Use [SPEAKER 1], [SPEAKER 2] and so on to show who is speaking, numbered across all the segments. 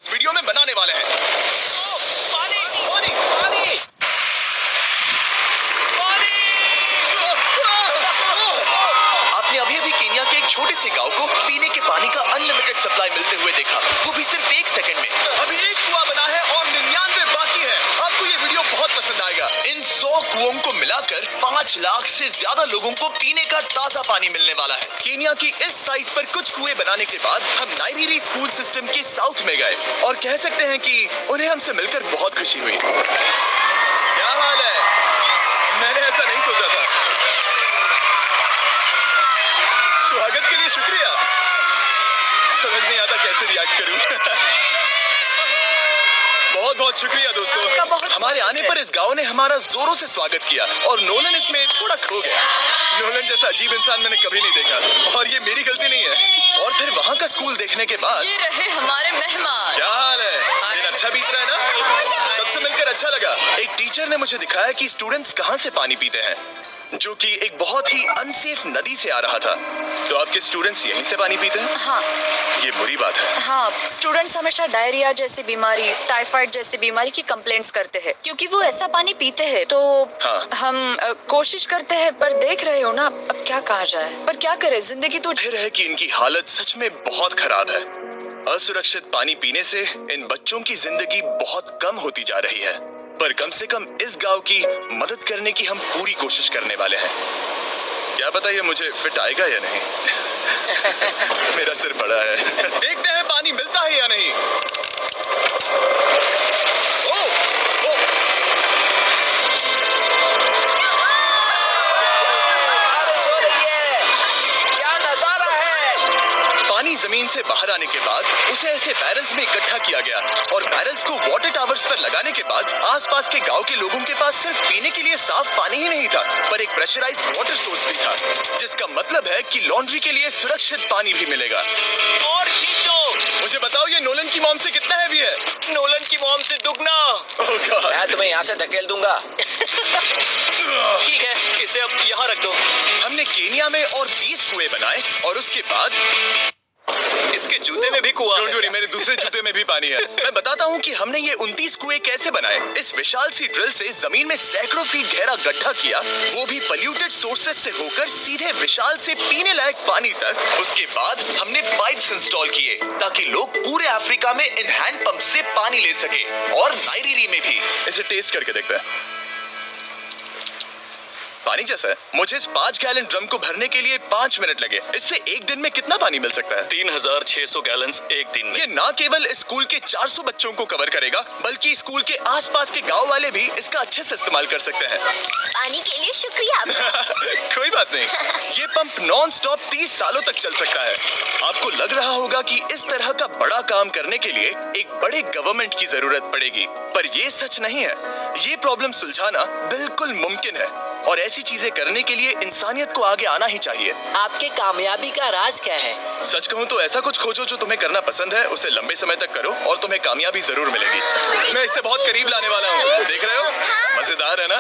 [SPEAKER 1] इस वीडियो में बनाने वाले हैं।
[SPEAKER 2] पानी
[SPEAKER 1] पानी
[SPEAKER 2] पानी पानी।
[SPEAKER 1] आपने अभी अभी केन्या के एक छोटे से गांव को पीने के पानी का अनलिमिटेड सप्लाई मिलते हुए देखा, वो भी सिर्फ 1 सेकंड में। अभी एक कुआं बना है और 99 बाकी है। आपको ये वीडियो बहुत पसंद आएगा। इन 100 कुओं को मिलाकर 5 लाख से ज्यादा लोगों को पीने का ताजा पानी मिलने वाला है। केन्या की इस साइट पर कुछ कुएं बनाने के बाद हम नाइरीरी स्कूल सिस्टम के साउथ में गए और कह सकते हैं कि उन्हें हमसे मिलकर बहुत खुशी हुई। क्या हाल है? मैंने ऐसा नहीं सोचा था। स्वागत के लिए शुक्रिया। समझ नहीं आता कैसे रिएक्ट करूं। बहुत बहुत शुक्रिया दोस्तों। हमारे आने पर इस गांव ने हमारा जोरों से स्वागत किया और नोलन इसमें थोड़ा खो गया। नोलन जैसा अजीब इंसान मैंने कभी नहीं देखा और ये मेरी गलती नहीं है। और फिर वहाँ का स्कूल देखने के बाद
[SPEAKER 3] ये रहे हमारे मेहमान।
[SPEAKER 1] क्या हाल है? दिन अच्छा बीत रहा है ना? सबसे मिलकर अच्छा लगा। एक टीचर ने मुझे दिखाया कि स्टूडेंट्स कहाँ से पानी पीते हैं, जो कि एक बहुत ही अनसेफ नदी से आ रहा था। तो आपके स्टूडेंट्स यहीं से पानी पीते हैं?
[SPEAKER 3] हाँ
[SPEAKER 1] ये बुरी बात है।
[SPEAKER 3] हाँ, स्टूडेंट्स हमेशा डायरिया जैसी बीमारी, टाइफाइड जैसी बीमारी की कंप्लेंट्स करते हैं क्योंकि वो ऐसा पानी पीते हैं। तो
[SPEAKER 1] हाँ।
[SPEAKER 3] हम कोशिश करते हैं, पर देख रहे हो ना, अब क्या कहा जाए। पर क्या करे, जिंदगी तो
[SPEAKER 1] फिर है कि इनकी हालत सच में बहुत खराब है। असुरक्षित पानी पीने से इन बच्चों की जिंदगी बहुत कम होती जा रही है। पर कम से कम इस गांव की मदद करने की हम पूरी कोशिश करने वाले हैं। क्या पता ये मुझे फिट आएगा या नहीं। मेरा सिर बड़ा है। देखते हैं पानी मिलता है या नहीं। ओह, ओह।
[SPEAKER 2] बारिश हो रही है, क्या नजारा है।
[SPEAKER 1] पानी जमीन से बाहर आने के बाद उसे ऐसे बैरल्स में इकट्ठा किया गया और बैरल्स को वाटर टावर्स पर लगाने के बाद आसपास के गांव के लोगों के पास सिर्फ पीने के लिए साफ पानी ही नहीं था, पर एक प्रेशराइज्ड वाटर सोर्स भी था, जिसका मतलब है कि लॉन्ड्री के लिए सुरक्षित पानी भी मिलेगा।
[SPEAKER 2] और खींचो।
[SPEAKER 1] मुझे बताओ ये नोलन की मॉम से कितना हैवी है?
[SPEAKER 2] नोलन की मॉम से दुगना।
[SPEAKER 1] ओह गॉड।
[SPEAKER 2] मैं तुम्हें यहाँ से धकेल दूंगा। ठीक है, इसे अब यहाँ रख दो।
[SPEAKER 1] हमने केन्या में और 20 कुएं बनाए और उसके बाद
[SPEAKER 2] इसके जूते में भी कुआं
[SPEAKER 1] डोंट
[SPEAKER 2] है।
[SPEAKER 1] वरी, मेरे दूसरे जूते में भी पानी है। मैं बताता हूँ कि हमने ये 29 कुएं कैसे बनाए। इस विशाल सी ड्रिल से जमीन में सैकड़ों फीट गहरा गड्ढा किया, वो भी पॉल्यूटेड सोर्सेज से होकर सीधे विशाल से पीने लायक पानी तक। उसके बाद हमने पाइप्स इंस्टॉल किए ताकि लोग पूरे अफ्रीका में इन हैंड पंप से पानी ले सके और नाइरीरी में भी। इसे टेस्ट करके देखते हैं। पानी जैसा है। मुझे इस 5 गैलन ड्रम को भरने के लिए 5 मिनट लगे। इससे एक दिन में कितना पानी मिल सकता है?
[SPEAKER 2] 3600 गैलन्स एक दिन में।
[SPEAKER 1] ये ना केवल स्कूल के 400 बच्चों को कवर करेगा, बल्कि स्कूल के आसपास के गांव वाले भी इसका अच्छे से इस्तेमाल कर सकते हैं।
[SPEAKER 4] पानी के लिए शुक्रिया।
[SPEAKER 1] कोई बात नहीं। ये पंप नॉन स्टॉप 30 सालों तक चल सकता है। आपको लग रहा होगा कि इस तरह का बड़ा काम करने के लिए एक बड़े गवर्नमेंट की जरूरत पड़ेगी, पर ये सच नहीं है। ये प्रॉब्लम सुलझाना बिल्कुल मुमकिन है और ऐसी चीजें करने के लिए इंसानियत को आगे आना ही चाहिए।
[SPEAKER 5] आपके कामयाबी का राज क्या है?
[SPEAKER 1] सच कहूँ तो ऐसा कुछ खोजो जो तुम्हें करना पसंद है, उसे लंबे समय तक करो और तुम्हें कामयाबी जरूर मिलेगी। मैं इसे बहुत करीब लाने वाला हूँ। देख रहे हो? मजेदार है ना?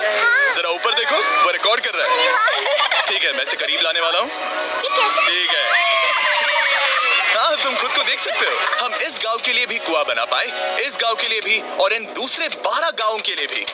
[SPEAKER 1] जरा ऊपर देखो, वो रिकॉर्ड कर रहा है। ठीक है, मैं इसे करीब लाने वाला हूँ। ठीक है। हाँ, तुम खुद को देख सकते हो। हम इस गांव के लिए भी कुआं बना पाए, इस गांव के लिए भी और इन दूसरे 12 गांवों के लिए भी।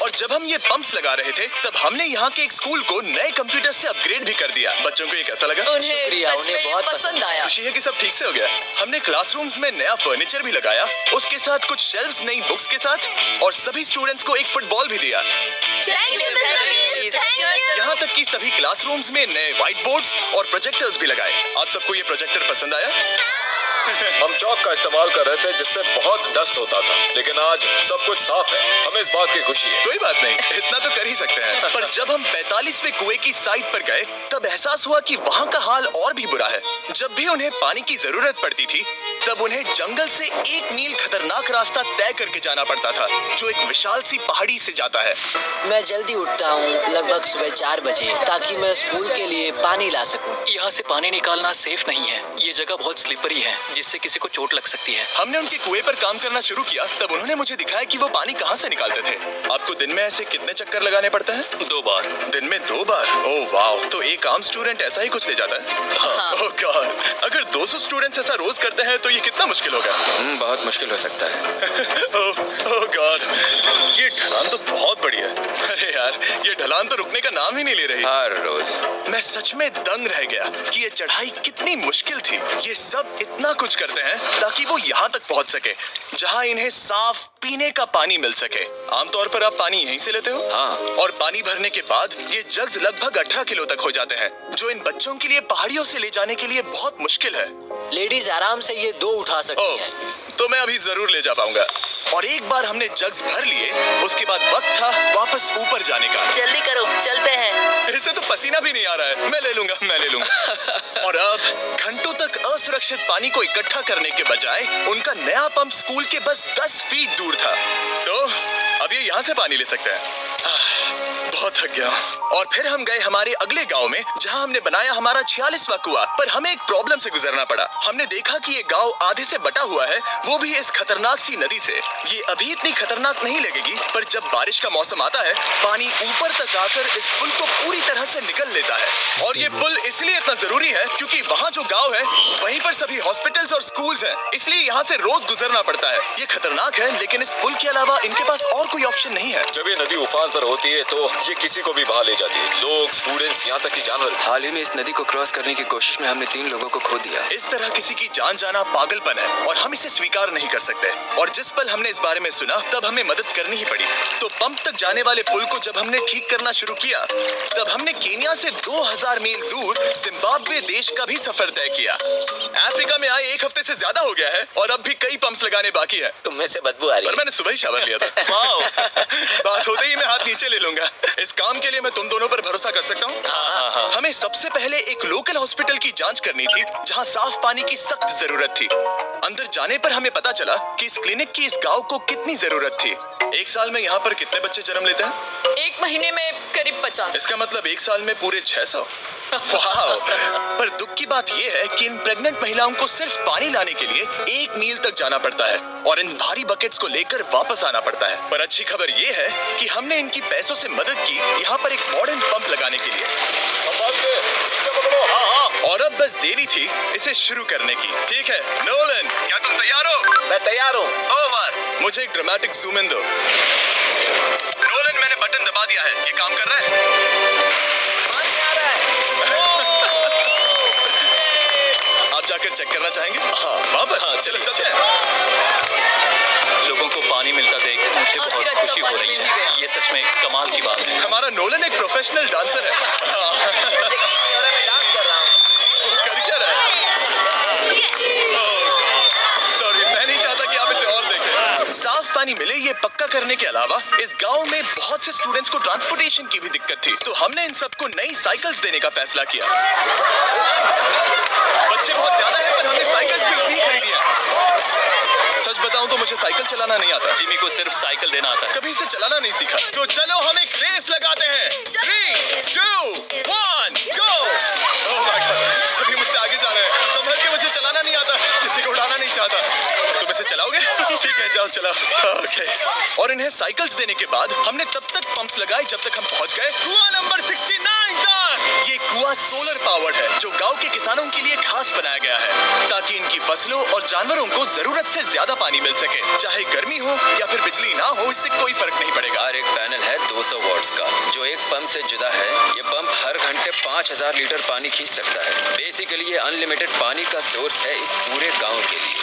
[SPEAKER 1] और जब हम ये पंप्स लगा रहे थे, तब हमने यहाँ के एक स्कूल को नए कंप्यूटर से अपग्रेड भी कर दिया। बच्चों को ये कैसा लगा?
[SPEAKER 3] उन्हें
[SPEAKER 5] शुक्रिया,
[SPEAKER 3] सच
[SPEAKER 5] उन्हें
[SPEAKER 3] में ये
[SPEAKER 5] बहुत
[SPEAKER 3] पसंद आया।
[SPEAKER 1] खुशी है कि सब ठीक से हो गया। हमने क्लासरूम्स में नया फर्नीचर भी लगाया, उसके साथ कुछ शेल्फ्स नई बुक्स के साथ, और सभी स्टूडेंट्स को एक फुटबॉल भी दिया।
[SPEAKER 4] Thank you mister beast, thank you.
[SPEAKER 1] यहाँ तक कि सभी क्लासरूम्स में नए व्हाइट बोर्ड्स और प्रोजेक्टर्स भी लगाए। आप सबको ये प्रोजेक्टर पसंद आया?
[SPEAKER 6] हम चौक का इस्तेमाल कर रहे थे जिससे बहुत डस्ट होता था, लेकिन आज सब कुछ साफ है। हमें इस बात की खुशी है।
[SPEAKER 1] कोई बात नहीं, इतना तो कर ही सकते हैं। पर जब हम 45वें कुएं की साइट पर गए, तब एहसास हुआ कि वहाँ का हाल और भी बुरा है। जब भी उन्हें पानी की जरूरत पड़ती थी, तब उन्हें जंगल से 1 मील खतरनाक रास्ता तय करके जाना पड़ता था, जो एक विशाल सी पहाड़ी से जाता है।
[SPEAKER 5] मैं जल्दी उठता हूँ, लगभग सुबह 4 बजे, ताकि मैं स्कूल के लिए पानी ला सकूँ।
[SPEAKER 2] यहाँ से पानी निकालना सेफ नहीं है। ये जगह बहुत स्लिपरी है, जिससे किसी को चोट लग सकती है।
[SPEAKER 1] हमने उनके कुएं पर काम करना शुरू किया, तब उन्होंने मुझे दिखाया कि वो पानी कहाँ से निकालते थे। आपको दिन में ऐसे कितने चक्कर लगाने पड़ते हैं?
[SPEAKER 2] 2 बार।
[SPEAKER 1] दिन में 2 बार? ओह वाह, तो एक आम स्टूडेंट ऐसा ही कुछ ले जाता है? ओह गॉड, अगर 200 स्टूडेंट्स ऐसा रोज करते हैं तो ये कितना मुश्किल होगा?
[SPEAKER 7] बहुत मुश्किल हो सकता है।
[SPEAKER 1] ओह गॉड, ये ढलान तो बहुत बड़ी है। अरे यार, ये ढलान तो रुकने का नाम ही नहीं ले रही।
[SPEAKER 7] हर रोज
[SPEAKER 1] मैं सच में दंग रह गया कि ये चढ़ाई कितनी मुश्किल थी। ये सब इतना कुछ करते हैं ताकि वो यहाँ तक पहुँच सके जहाँ इन्हें साफ पीने का पानी मिल सके। आमतौर पर आप पानी यहीं से लेते हो?
[SPEAKER 7] हाँ।
[SPEAKER 1] और पानी भरने के बाद ये जग्स लगभग 18 किलो तक हो जाते हैं, जो इन बच्चों के लिए पहाड़ियों से ले जाने के लिए बहुत मुश्किल है।
[SPEAKER 5] लेडीज आराम से ये 2 उठा सकती
[SPEAKER 1] ओह,
[SPEAKER 5] हैं।
[SPEAKER 1] तो मैं अभी जरूर ले जा पाऊंगा। और एक बार हमने जग्स भर लिए, उसके बाद वक्त था वापस ऊपर जाने का।
[SPEAKER 5] जल्दी करो, चलते हैं।
[SPEAKER 1] इससे तो पसीना भी नहीं आ रहा है। मैं ले लूंगा। और अब घंटों तक असुरक्षित पानी को इकट्ठा करने के बजाय उनका नया पंप स्कूल के बस 10 फीट दूर था। तो अब ये यहाँ से पानी ले सकते हैं। बहुत थक गया। और फिर हम गए हमारे अगले गांव में, जहां हमने बनाया हमारा 46वां कुआं। पर हमें एक प्रॉब्लम से गुजरना पड़ा। हमने देखा कि ये गांव आधे से बटा हुआ है, वो भी इस खतरनाक सी नदी से। ये अभी इतनी खतरनाक नहीं लगेगी, पर जब बारिश का मौसम आता है, पानी ऊपर तक आकर इस पुल को पूरी तरह से निगल लेता है। और ये पुल इसलिए इतना जरूरी है क्योंकि वहाँ जो गाँव है, वहीं पर सभी हॉस्पिटल्स और स्कूल्स हैं, इसलिए यहाँ से रोज गुजरना पड़ता है। ये खतरनाक है, लेकिन इस पुल के अलावा इनके पास और कोई ऑप्शन नहीं है।
[SPEAKER 6] जब ये नदी उफान पर होती है तो ये किसी को भी बहा ले जाती है। लोग, स्टूडेंट्स, यहाँ तक कि जानवर।
[SPEAKER 7] हाल ही में इस नदी को क्रॉस करने की कोशिश में हमने 3 लोगों को खो दिया।
[SPEAKER 1] इस तरह किसी की जान जाना पागलपन है और हम इसे स्वीकार नहीं कर सकते। और जिस पल हमने इस बारे में सुना, तब हमें मदद करनी ही पड़ी। तो पंप तक जाने वाले पुल को जब हमने ठीक करना शुरू किया, तब हमने केन्या से 2000 मील दूर जिम्बाब्वे देश का भी सफर तय किया। अफ्रीका में आए 1 हफ्ते से ज्यादा हो गया है और अब भी कई पंप्स लगाने बाकी है।
[SPEAKER 5] तुम में से बदबू आ रही
[SPEAKER 1] पर
[SPEAKER 5] है।
[SPEAKER 1] मैंने सुबह ही शावर लिया था। बात होते ही मैं हाथ नीचे ले लूंगा। इस काम के लिए मैं तुम दोनों पर भरोसा कर सकता हूँ? हमें सबसे पहले एक लोकल हॉस्पिटल की जांच करनी थी, जहाँ साफ पानी की सख्त जरूरत थी। अंदर जाने पर हमें पता चला कि इस क्लिनिक की इस गांव को कितनी जरूरत थी। एक साल में यहाँ पर कितने बच्चे जन्म लेते हैं?
[SPEAKER 3] 1 महीने में करीब 50।
[SPEAKER 1] इसका मतलब 1 साल में पूरे 600। वाह! पर दुख की बात यह है कि इन प्रेग्नेंट महिलाओं को सिर्फ पानी लाने के लिए 1 मील तक जाना पड़ता है और इन भारी बकेट्स को लेकर वापस आना पड़ता है। पर अच्छी खबर यह है कि हमने इनकी पैसों से मदद की यहाँ पर एक मॉडर्न पंप लगाने के लिए। और अब बस देरी थी इसे शुरू करने की। ठीक है नोलन, क्या तुम तैयार हो?
[SPEAKER 5] मैं तैयार हूँ।
[SPEAKER 1] ओवर। मुझे एक ड्रामेटिक जूम इन दो। नोलन, मैंने बटन दबा दिया है, ये काम कर रहा है? आप जाकर चेक करना चाहेंगे? हाँ, वहाँ पर। हाँ, चलो चलते हैं।
[SPEAKER 2] लोगों को पानी मिलता देख मुझे बहुत
[SPEAKER 3] आखिर अच्छा
[SPEAKER 2] खुशी हो
[SPEAKER 3] पानी
[SPEAKER 2] रही
[SPEAKER 3] मिल ही
[SPEAKER 2] है।
[SPEAKER 3] गया।
[SPEAKER 2] ये सच में कमाल की बात है।
[SPEAKER 1] हमारा नोलन एक प्रोफेशनल डांसर है।
[SPEAKER 5] मैं डांस कर रहा हूँ।
[SPEAKER 1] वो कर क्या रहा है? सॉरी, मैं नहीं चाहता कि आप इसे और देखें। साफ पानी मिले ये पक्का करने के अलावा इस गांव में बहुत से स्टूडेंट्स को ट्रांसपोर्टेशन की भी दिक्कत थी, तो हमने इन सबको नई साइकिल्स देने का फैसला किया। बच्चे बहुत ज्यादा हैं, पर हमने साइकिल्स भी उतनी ही खरीदी है। सच बताऊं तो मुझे साइकिल चलाना नहीं आता।
[SPEAKER 2] जिमी को सिर्फ साइकिल देना आता है।
[SPEAKER 1] कभी इसे चलाना नहीं सीखा। तो चलो हम एक रेस लगाते हैं। 3, 2, 1, गो! ओह माय गॉड, सभी मुझसे आगे जा रहे हैं। संभल के, मुझे चलाना नहीं आता, किसी को उड़ाना नहीं चाहता। तुम इसे चलाओगे? ठीक है, जाओ चलाओ। ओके। और इन्हें साइकिल्स देने के बाद हमने तब तक पंप्स लगाए जब तक हम पहुंच गए कुआं नंबर 69 तक। ये कुआं सोलर पावर्ड है, जो गांव के किसानों के लिए खास बनाया गया है, ताकि इनकी फसलों और जानवरों को जरूरत से ज्यादा पानी मिल सके। चाहे गर्मी हो या फिर बिजली ना हो, इससे कोई फर्क नहीं पड़ेगा।
[SPEAKER 7] हर एक पैनल है 200 वॉट्स का, जो एक पंप से जुदा है। ये पंप हर घंटे 5000 लीटर पानी खींच सकता है। बेसिकली ये अनलिमिटेड पानी का सोर्स है इस पूरे गांव के लिए।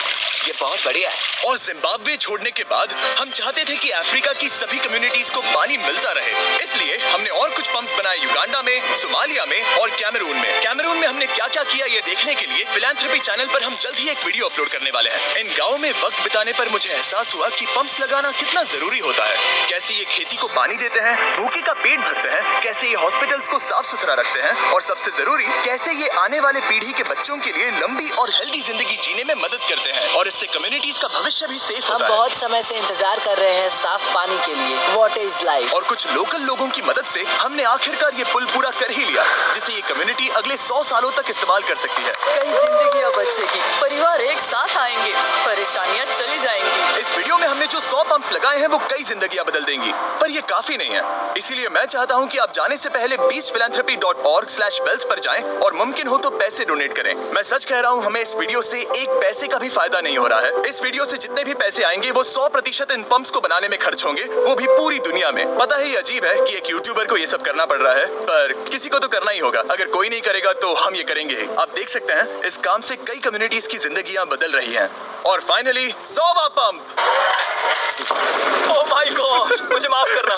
[SPEAKER 5] ये बहुत बढ़िया है।
[SPEAKER 1] और जिम्बाब्वे छोड़ने के बाद हम चाहते थे कि अफ्रीका की सभी कम्युनिटीज को पानी मिलता रहे, इसलिए हमने और कुछ पंप्स बनाए युगांडा में, सोमालिया में और कैमरून में। कैमरून में हमने क्या क्या किया ये देखने के लिए फिलैंथ्रोपी चैनल पर हम जल्द ही एक वीडियो अपलोड करने वाले हैं। इन गाँव में वक्त बिताने पर मुझे एहसास हुआ कि पंप्स लगाना कितना जरूरी होता है। कैसे ये खेती को पानी देते हैं, भूखे का पेट भरते हैं, कैसे ये हॉस्पिटल्स को साफ सुथरा रखते हैं, और सबसे जरूरी कैसे ये आने वाले पीढ़ी के बच्चों के लिए लंबी और हेल्दी जिंदगी जीने में मदद करते हैं। और इससे कम्युनिटीज का भविष्य भी सेफ
[SPEAKER 5] हम
[SPEAKER 1] होता है।
[SPEAKER 5] बहुत समय से इंतजार कर रहे हैं साफ पानी के लिए। Water is life.
[SPEAKER 1] और कुछ लोकल लोगों की मदद से हमने आखिरकार ये पुल पूरा कर ही लिया, जिसे ये कम्युनिटी अगले 100 सालों तक इस्तेमाल कर सकती है।
[SPEAKER 3] कई जिंदगियां बचेगी, परिवार एक साथ आएंगे, परेशानियां चली जाएंगी।
[SPEAKER 1] इस वीडियो में हमने जो 100 पंप्स लगाए हैं वो कई जिंदगियां बदल देंगी, पर ये काफी नहीं है। इसीलिए मैं चाहता हूँ कि आप जाने से पहले beachphilanthropy.org/wells पर जाएं और मुमकिन हो तो पैसे डोनेट करें। मैं सच कह रहा हूँ, हमें इस वीडियो से एक पैसे का भी फायदा नहीं हो रहा है। इस वीडियो से जितने भी पैसे आएंगे वो 100% इन पंप्स को बनाने में खर्च होंगे, वो भी पूरी दुनिया में। पता है ये अजीब है कि एक यूट्यूबर को ये सब करना पड़ रहा है, पर किसी को तो करना ही होगा। अगर कोई नहीं करेगा तो हम ये करेंगे ही। आप देख सकते हैं इस काम से कई कम्युनिटीज की जिंदगियां बदल रही हैं। और फाइनली 100वां पंप।
[SPEAKER 2] ओह माय गॉड, मुझे माफ करना।